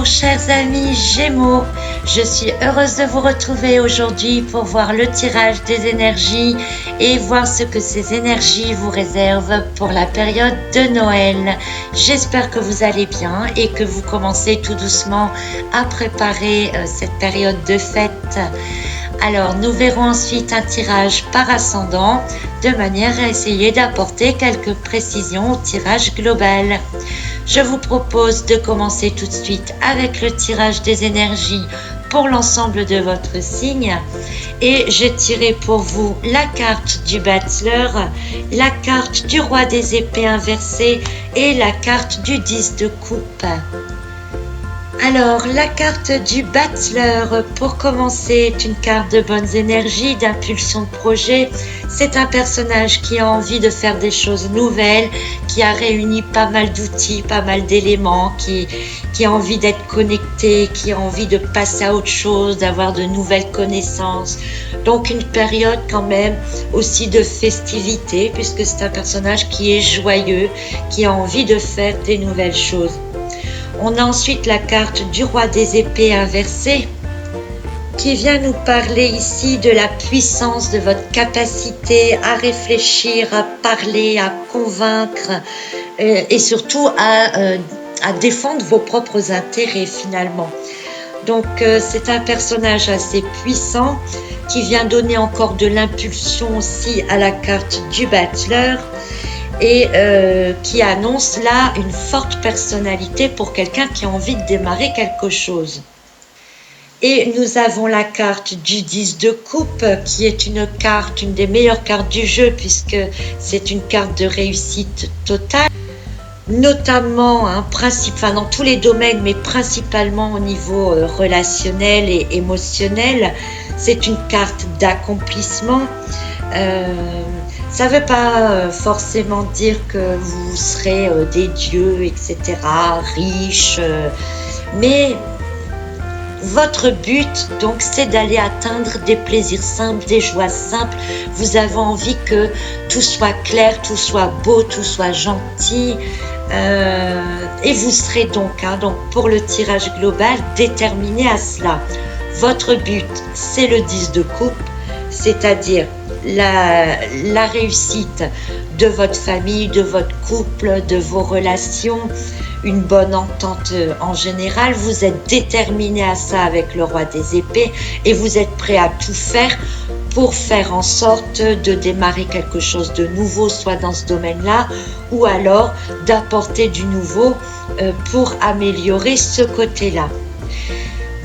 Bonjour chers amis Gémeaux, je suis heureuse de vous retrouver aujourd'hui pour voir le tirage des énergies et voir ce que ces énergies vous réservent pour la période de Noël. J'espère que vous allez bien et que vous commencez tout doucement à préparer cette période de fête. Alors nous verrons ensuite un tirage par ascendant de manière à essayer d'apporter quelques précisions au tirage global. Je vous propose de commencer tout de suite avec le tirage des énergies pour l'ensemble de votre signe. Et j'ai tiré pour vous la carte du Bachelor, la carte du Roi des épées inversée et la carte du 10 de coupe. Alors, la carte du Bachelor, pour commencer, est une carte de bonnes énergies, d'impulsion de projet. C'est un personnage qui a envie de faire des choses nouvelles, qui a réuni pas mal d'outils, pas mal d'éléments, qui a envie d'être connecté, qui a envie de passer à autre chose, d'avoir de nouvelles connaissances. Donc, une période quand même aussi de festivité, puisque c'est un personnage qui est joyeux, qui a envie de faire des nouvelles choses. On a ensuite la carte du Roi des épées inversée qui vient nous parler ici de la puissance de votre capacité à réfléchir, à parler, à convaincre et surtout à défendre vos propres intérêts finalement. Donc c'est un personnage assez puissant qui vient donner encore de l'impulsion aussi à la carte du Bachelor. Et qui annonce là une forte personnalité pour quelqu'un qui a envie de démarrer quelque chose. Et nous avons la carte du 10 de coupe qui est une des meilleures cartes du jeu puisque c'est une carte de réussite totale, notamment dans tous les domaines mais principalement au niveau relationnel et émotionnel. C'est une carte d'accomplissement. Ça ne veut pas forcément dire que vous serez des dieux, etc., riches, mais votre but, donc, c'est d'aller atteindre des plaisirs simples, des joies simples. Vous avez envie que tout soit clair, tout soit beau, tout soit gentil, et vous serez donc pour le tirage global, déterminé à cela. Votre but, c'est le 10 de coupe, c'est-à-dire la réussite de votre famille, de votre couple, de vos relations, une bonne entente en général. Vous êtes déterminé à ça avec le Roi des épées et vous êtes prêt à tout faire pour faire en sorte de démarrer quelque chose de nouveau, soit dans ce domaine-là, ou alors d'apporter du nouveau pour améliorer ce côté-là.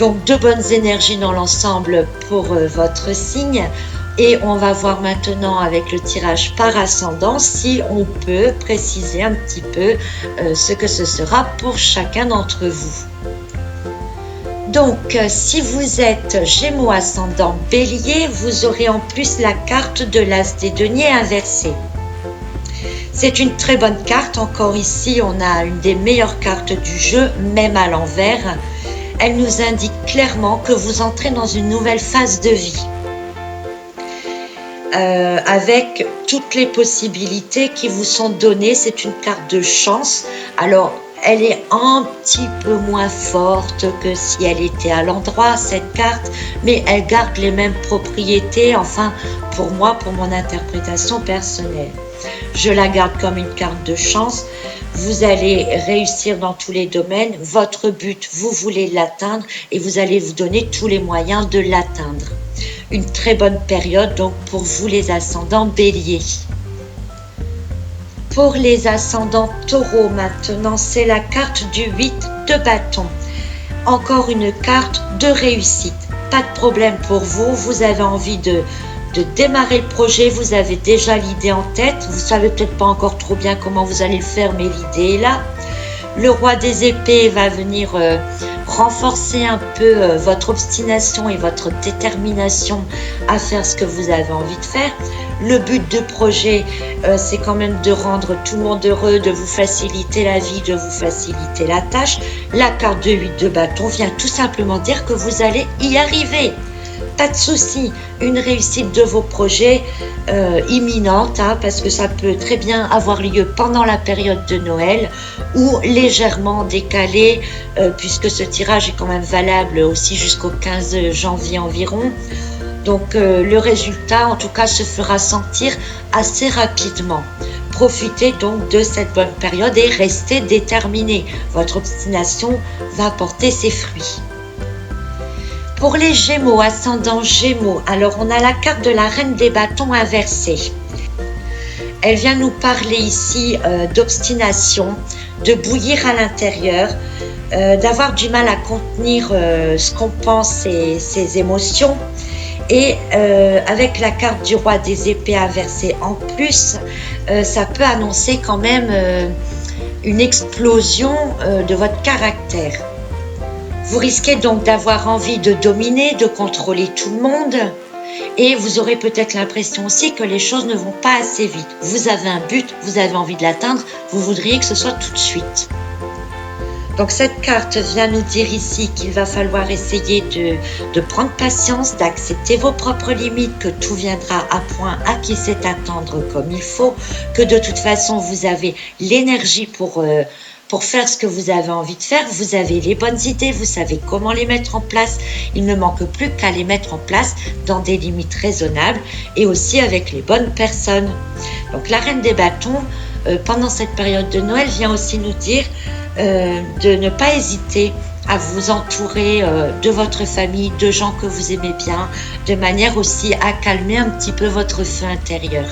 Donc de bonnes énergies dans l'ensemble pour votre signe. Et on va voir maintenant avec le tirage par ascendant si on peut préciser un petit peu ce que ce sera pour chacun d'entre vous. Donc, si vous êtes Gémeaux ascendant Bélier, vous aurez en plus la carte de l'As des deniers inversée. C'est une très bonne carte. Encore ici, on a une des meilleures cartes du jeu, même à l'envers. Elle nous indique clairement que vous entrez dans une nouvelle phase de vie. Avec toutes les possibilités qui vous sont données. C'est une carte de chance. Alors, elle est un petit peu moins forte que si elle était à l'endroit, cette carte, mais elle garde les mêmes propriétés, enfin, pour moi, pour mon interprétation personnelle. Je la garde comme une carte de chance. Vous allez réussir dans tous les domaines. Votre but, vous voulez l'atteindre et vous allez vous donner tous les moyens de l'atteindre. Une très bonne période donc pour vous les ascendants béliers. Pour les ascendants taureaux maintenant, c'est la carte du 8 de bâton. Encore une carte de réussite. Pas de problème pour vous, vous avez envie de démarrer le projet, vous avez déjà l'idée en tête, vous savez peut-être pas encore trop bien comment vous allez le faire, mais l'idée est là. Le Roi des épées va venir renforcer un peu votre obstination et votre détermination à faire ce que vous avez envie de faire. Le but de projet, c'est quand même de rendre tout le monde heureux, de vous faciliter la vie, de vous faciliter la tâche. La carte de 8 de bâton vient tout simplement dire que vous allez y arriver. pas de souci, une réussite de vos projets imminente, hein, parce que ça peut très bien avoir lieu pendant la période de Noël ou légèrement décalé, puisque ce tirage est quand même valable aussi jusqu'au 15 janvier environ. Donc le résultat en tout cas se fera sentir assez rapidement. Profitez donc de cette bonne période et restez déterminés. Votre obstination va porter ses fruits. Pour les Gémeaux, ascendant Gémeaux, alors on a la carte de la Reine des bâtons inversée. Elle vient nous parler ici d'obstination, de bouillir à l'intérieur, d'avoir du mal à contenir ce qu'on pense et ses émotions. Et avec la carte du roi des épées inversée en plus, ça peut annoncer quand même une explosion de votre caractère. Vous risquez donc d'avoir envie de dominer, de contrôler tout le monde, et vous aurez peut-être l'impression aussi que les choses ne vont pas assez vite. Vous avez un but, vous avez envie de l'atteindre, vous voudriez que ce soit tout de suite. Donc cette carte vient nous dire ici qu'il va falloir essayer de prendre patience, d'accepter vos propres limites, que tout viendra à point à qui sait attendre comme il faut, que de toute façon vous avez l'énergie pour faire ce que vous avez envie de faire, vous avez les bonnes idées, vous savez comment les mettre en place, il ne manque plus qu'à les mettre en place dans des limites raisonnables et aussi avec les bonnes personnes. Donc la Reine des bâtons, pendant cette période de Noël, vient aussi nous dire de ne pas hésiter à vous entourer de votre famille, de gens que vous aimez bien, de manière aussi à calmer un petit peu votre feu intérieur.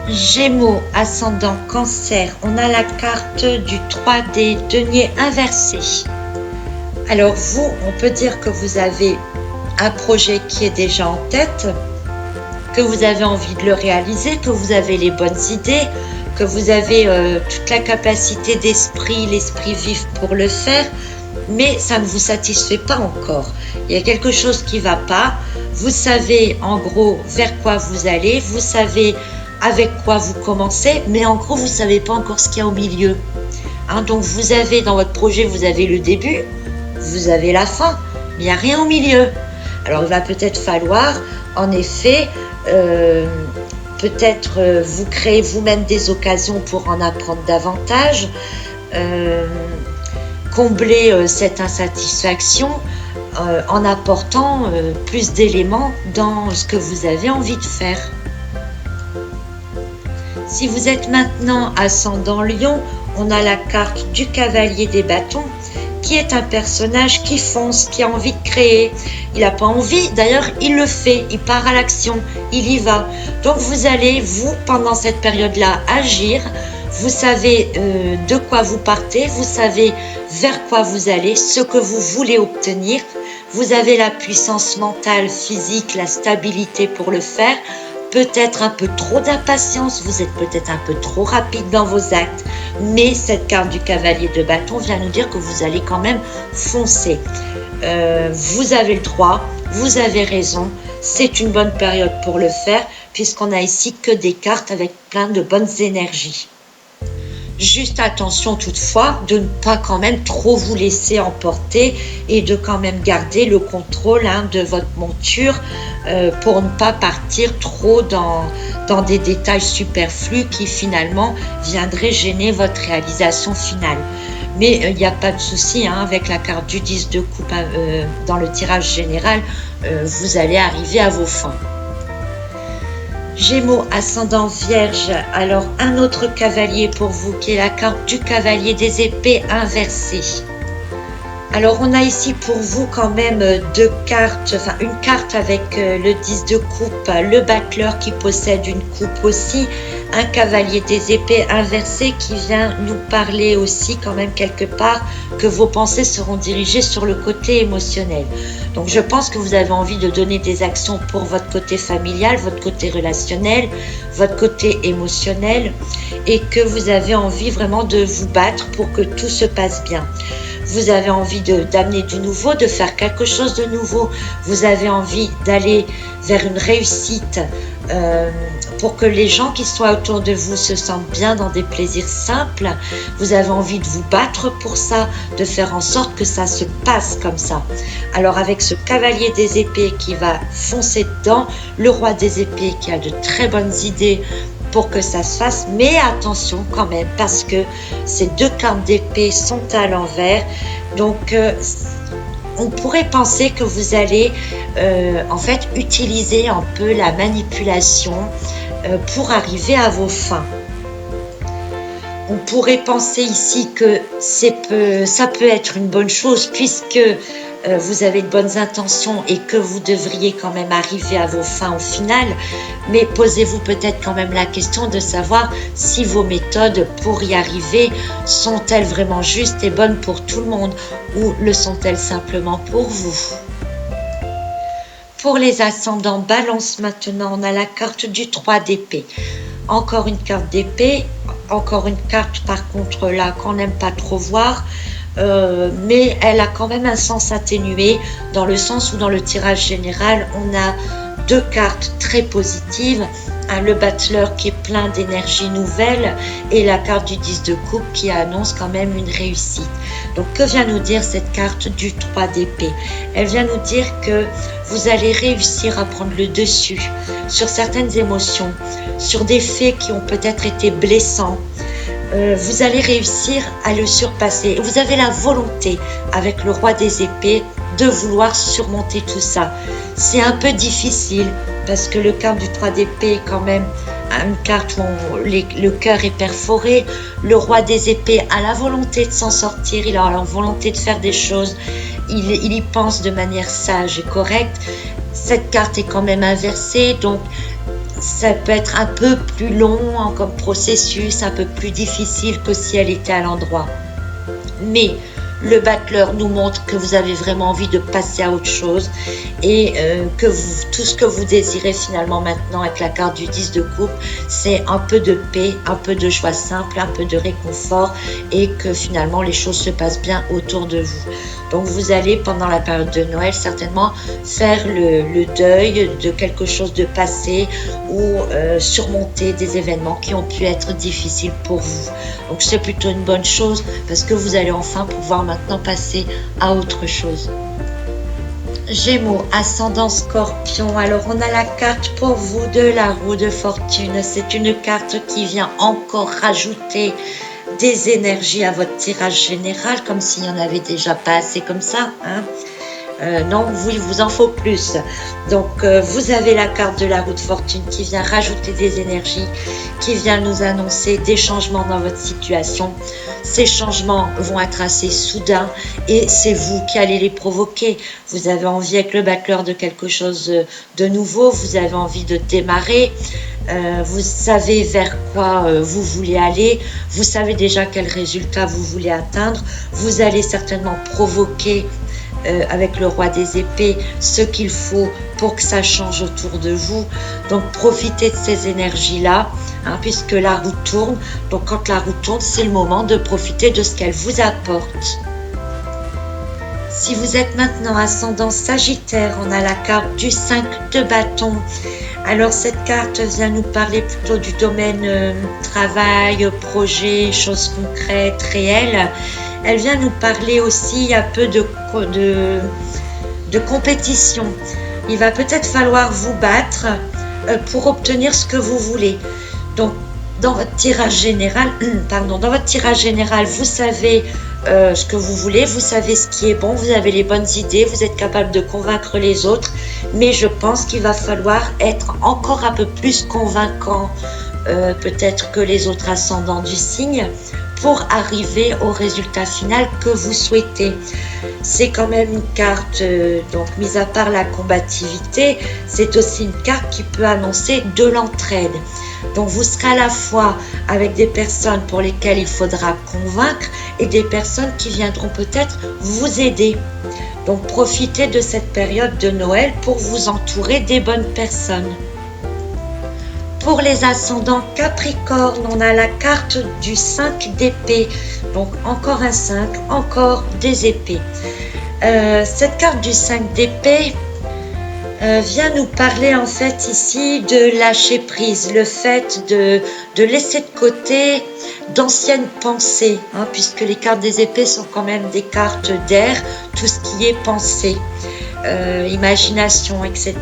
Gémeaux, ascendant Cancer, on a la carte du 3 des deniers inversés. Alors vous, on peut dire que vous avez un projet qui est déjà en tête, que vous avez envie de le réaliser, que vous avez les bonnes idées, que vous avez toute la capacité d'esprit, l'esprit vif pour le faire, mais ça ne vous satisfait pas encore. Il y a quelque chose qui ne va pas. Vous savez en gros vers quoi vous allez, vous savez avec quoi vous commencez, mais en gros vous ne savez pas encore ce qu'il y a au milieu. Hein, donc vous avez dans votre projet, vous avez le début, vous avez la fin, mais il n'y a rien au milieu. Alors il va peut-être falloir en effet peut-être vous créer vous-même des occasions pour en apprendre davantage, combler cette insatisfaction en apportant plus d'éléments dans ce que vous avez envie de faire. Si vous êtes maintenant ascendant Lion, on a la carte du cavalier des bâtons, qui est un personnage qui fonce, qui a envie de créer. Il n'a pas envie, d'ailleurs il le fait, il part à l'action, il y va. Donc vous allez, vous, pendant cette période-là, agir. Vous savez de quoi vous partez, vous savez vers quoi vous allez, ce que vous voulez obtenir. Vous avez la puissance mentale, physique, la stabilité pour le faire. Peut-être un peu trop d'impatience, vous êtes peut-être un peu trop rapide dans vos actes, mais cette carte du cavalier de bâton vient nous dire que vous allez quand même foncer. Vous avez le droit, vous avez raison, c'est une bonne période pour le faire, puisqu'on a ici que des cartes avec plein de bonnes énergies. Juste attention toutefois de ne pas quand même trop vous laisser emporter et de quand même garder le contrôle de votre monture pour ne pas partir trop dans des détails superflus qui finalement viendraient gêner votre réalisation finale. Mais il n'y a pas de souci, avec la carte du 10 de coupe dans le tirage général, vous allez arriver à vos fins. Gémeaux, ascendant Vierge, alors un autre cavalier pour vous qui est la carte du cavalier des épées inversées. Alors on a ici pour vous quand même deux cartes, enfin une carte avec le 10 de coupe, le battleur qui possède une coupe aussi, un cavalier des épées inversé qui vient nous parler aussi quand même quelque part que vos pensées seront dirigées sur le côté émotionnel. Donc je pense que vous avez envie de donner des actions pour votre côté familial, votre côté relationnel, votre côté émotionnel et que vous avez envie vraiment de vous battre pour que tout se passe bien. Vous avez envie d'amener du nouveau, de faire quelque chose de nouveau. Vous avez envie d'aller vers une réussite euh, pour que les gens qui sont autour de vous se sentent bien dans des plaisirs simples. Vous avez envie de vous battre pour ça, de faire en sorte que ça se passe comme ça. Alors avec ce cavalier des épées qui va foncer dedans, le roi des épées qui a de très bonnes idées pour que ça se fasse, mais attention quand même, parce que ces deux cartes d'épée sont à l'envers, donc on pourrait penser que vous allez en fait utiliser un peu la manipulation pour arriver à vos fins. On pourrait penser ici que ça peut être une bonne chose puisque vous avez de bonnes intentions et que vous devriez quand même arriver à vos fins au final, mais posez-vous peut-être quand même la question de savoir si vos méthodes pour y arriver sont-elles vraiment justes et bonnes pour tout le monde ou le sont-elles simplement pour vous. Pour les ascendants Balance maintenant, on a la carte du 3 d'épée. Encore une carte d'épée, encore une carte par contre là qu'on n'aime pas trop voir, mais elle a quand même un sens atténué dans le sens où dans le tirage général on a deux cartes très positives, le battleur qui est plein d'énergie nouvelle et la carte du 10 de coupe qui annonce quand même une réussite. Donc que vient nous dire cette carte du 3 d'épée? Elle vient nous dire que vous allez réussir à prendre le dessus sur certaines émotions, sur des faits qui ont peut-être été blessants. Vous allez réussir à le surpasser. Vous avez la volonté, avec le roi des épées, de vouloir surmonter tout ça. C'est un peu difficile, parce que le carte du 3 d'épée est quand même une carte où le cœur est perforé. Le roi des épées a la volonté de s'en sortir, il a la volonté de faire des choses, il y pense de manière sage et correcte. Cette carte est quand même inversée, donc ça peut être un peu plus long comme processus, un peu plus difficile que si elle était à l'endroit. Mais le battleur nous montre que vous avez vraiment envie de passer à autre chose et que tout ce que vous désirez finalement maintenant avec la carte du 10 de coupe, c'est un peu de paix, un peu de joie simple, un peu de réconfort et que finalement les choses se passent bien autour de vous. Donc vous allez pendant la période de Noël certainement faire le deuil de quelque chose de passé ou surmonter des événements qui ont pu être difficiles pour vous. Donc c'est plutôt une bonne chose parce que vous allez enfin pouvoir maintenant passer à autre chose. Gémeaux, ascendant Scorpion. Alors on a la carte pour vous de la roue de fortune. C'est une carte qui vient encore rajouter des énergies à votre tirage général, comme s'il n'y en avait déjà pas assez comme ça, hein. Non, il vous en faut plus. Donc vous avez la carte de la roue de fortune qui vient rajouter des énergies, qui vient nous annoncer des changements dans votre situation. Ces changements vont être assez soudains et c'est vous qui allez les provoquer. Vous avez envie avec le battleur de quelque chose de nouveau, vous avez envie de démarrer. Vous savez vers quoi vous voulez aller, vous savez déjà quel résultat vous voulez atteindre, vous allez certainement provoquer avec le roi des épées ce qu'il faut pour que ça change autour de vous. Donc profitez de ces énergies-là, hein, puisque la roue tourne. Donc quand la roue tourne, c'est le moment de profiter de ce qu'elle vous apporte. Si vous êtes maintenant ascendant Sagittaire, on a la carte du 5 de bâton. Alors cette carte vient nous parler plutôt du domaine travail, projet, choses concrètes, réelles. Elle vient nous parler aussi un peu de compétition. Il va peut-être falloir vous battre pour obtenir ce que vous voulez. Donc dans votre tirage général, vous savez ce que vous voulez, vous savez ce qui est bon, vous avez les bonnes idées, vous êtes capable de convaincre les autres, mais je pense qu'il va falloir être encore un peu plus convaincant peut-être que les autres ascendants du signe pour arriver au résultat final que vous souhaitez. C'est quand même une carte, donc mis à part la combativité, c'est aussi une carte qui peut annoncer de l'entraide. Donc vous serez à la fois avec des personnes pour lesquelles il faudra convaincre et des personnes qui viendront peut-être vous aider. Donc profitez de cette période de Noël pour vous entourer des bonnes personnes. Pour les ascendants Capricorne, on a la carte du 5 d'épée. Donc encore un 5, encore des épées. Cette carte du 5 d'épée vient nous parler en fait ici de lâcher prise, le fait de laisser de côté d'anciennes pensées, hein, puisque les cartes des épées sont quand même des cartes d'air, tout ce qui est pensée, imagination, etc.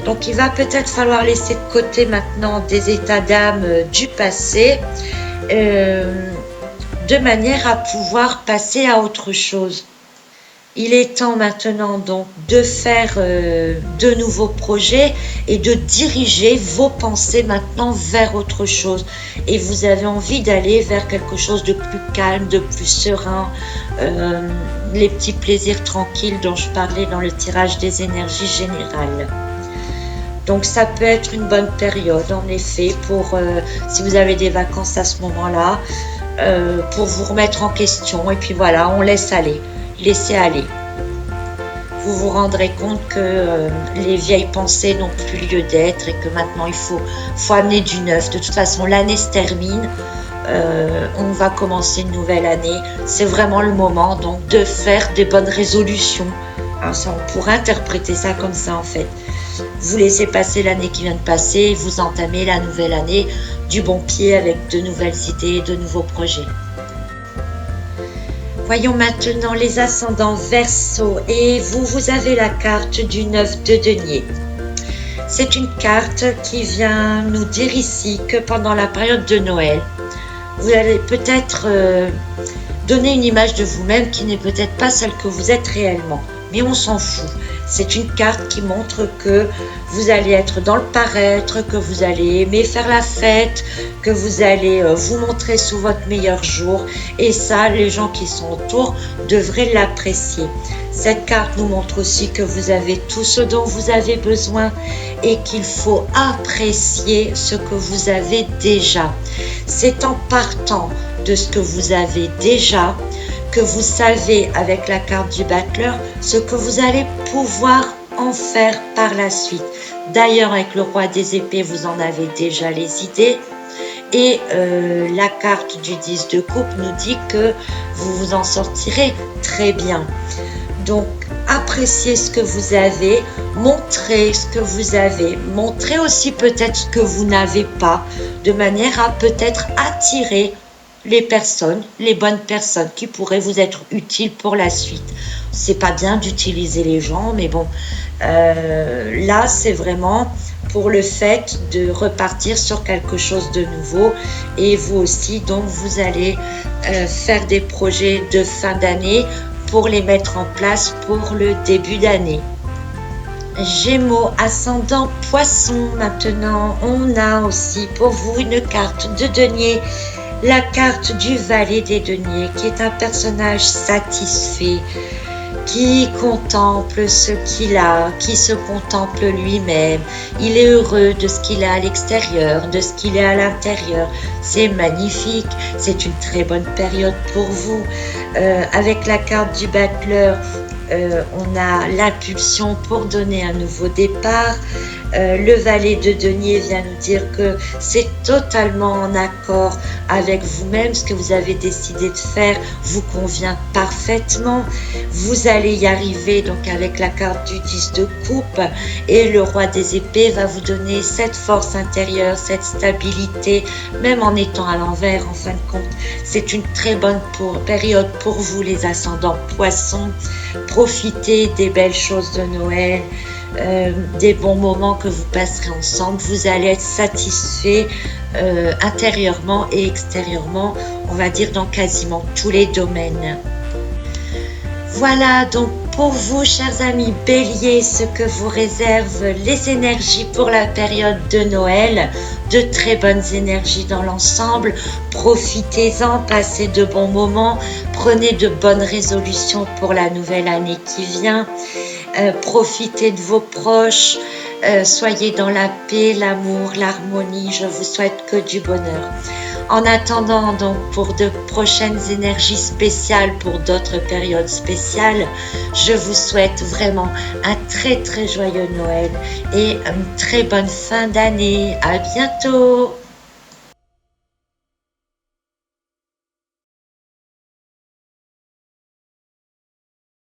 Donc il va peut-être falloir laisser de côté maintenant des états d'âme du passé, de manière à pouvoir passer à autre chose. Il est temps maintenant donc de faire de nouveaux projets et de diriger vos pensées maintenant vers autre chose. Et vous avez envie d'aller vers quelque chose de plus calme, de plus serein, les petits plaisirs tranquilles dont je parlais dans le tirage des énergies générales. Donc ça peut être une bonne période en effet pour, si vous avez des vacances à ce moment-là, pour vous remettre en question. Et puis voilà, on laisse aller. Laissez aller. Vous vous rendrez compte que les vieilles pensées n'ont plus lieu d'être et que maintenant il faut amener du neuf. De toute façon, l'année se termine. On va commencer une nouvelle année. C'est vraiment le moment donc de faire des bonnes résolutions. Hein, ça, on pourrait interpréter ça comme ça en fait. Vous laissez passer l'année qui vient de passer, vous entamez la nouvelle année du bon pied avec de nouvelles idées, de nouveaux projets. Voyons maintenant les ascendants Verseau et vous avez la carte du 9 de denier. C'est une carte qui vient nous dire ici que pendant la période de Noël, vous allez peut-être donner une image de vous-même qui n'est peut-être pas celle que vous êtes réellement. Mais on s'en fout. C'est une carte qui montre que vous allez être dans le paraître, que vous allez aimer faire la fête, que vous allez vous montrer sous votre meilleur jour. Et ça, les gens qui sont autour devraient l'apprécier. Cette carte nous montre aussi que vous avez tout ce dont vous avez besoin et qu'il faut apprécier ce que vous avez déjà. C'est en partant de ce que vous avez déjà que vous savez avec la carte du battleur ce que vous allez pouvoir en faire par la suite. D'ailleurs, avec le roi des épées, vous en avez déjà les idées. Et la carte du 10 de coupe nous dit que vous vous en sortirez très bien. Donc, appréciez ce que vous avez, montrez ce que vous avez, montrez aussi peut-être ce que vous n'avez pas, de manière à peut-être attirer les personnes, les bonnes personnes qui pourraient vous être utiles pour la suite. C'est pas bien d'utiliser les gens, mais bon, là c'est vraiment pour le fait de repartir sur quelque chose de nouveau. Et vous aussi, donc vous allez faire des projets de fin d'année pour les mettre en place pour le début d'année. Gémeaux, ascendant Poisson. Maintenant, on a aussi pour vous une carte de denier. La carte du valet des deniers, qui est un personnage satisfait, qui contemple ce qu'il a, qui se contemple lui-même. Il est heureux de ce qu'il a à l'extérieur, de ce qu'il est à l'intérieur. C'est magnifique, c'est une très bonne période pour vous. Avec la carte du battleur, on a l'impulsion pour donner un nouveau départ. Le valet de denier vient nous dire que c'est totalement en accord avec vous-même. Ce que vous avez décidé de faire vous convient parfaitement. Vous allez y arriver donc avec la carte du 10 de coupe, et le roi des épées va vous donner cette force intérieure, cette stabilité, même en étant à l'envers en fin de compte. C'est une très bonne période pour vous les ascendants Poissons. Profitez des belles choses de Noël, des bons moments que vous passerez ensemble. Vous allez être satisfait intérieurement et extérieurement, on va dire dans quasiment tous les domaines. Voilà donc pour vous, chers amis Bélier, ce que vous réservent les énergies pour la période de Noël. De très bonnes énergies dans l'ensemble. Profitez-en, passez de bons moments, prenez de bonnes résolutions pour la nouvelle année qui vient. Profitez de vos proches, soyez dans la paix, l'amour, l'harmonie. Je vous souhaite que du bonheur. En attendant donc pour de prochaines énergies spéciales, pour d'autres périodes spéciales, je vous souhaite vraiment un très très joyeux Noël et une très bonne fin d'année. À bientôt!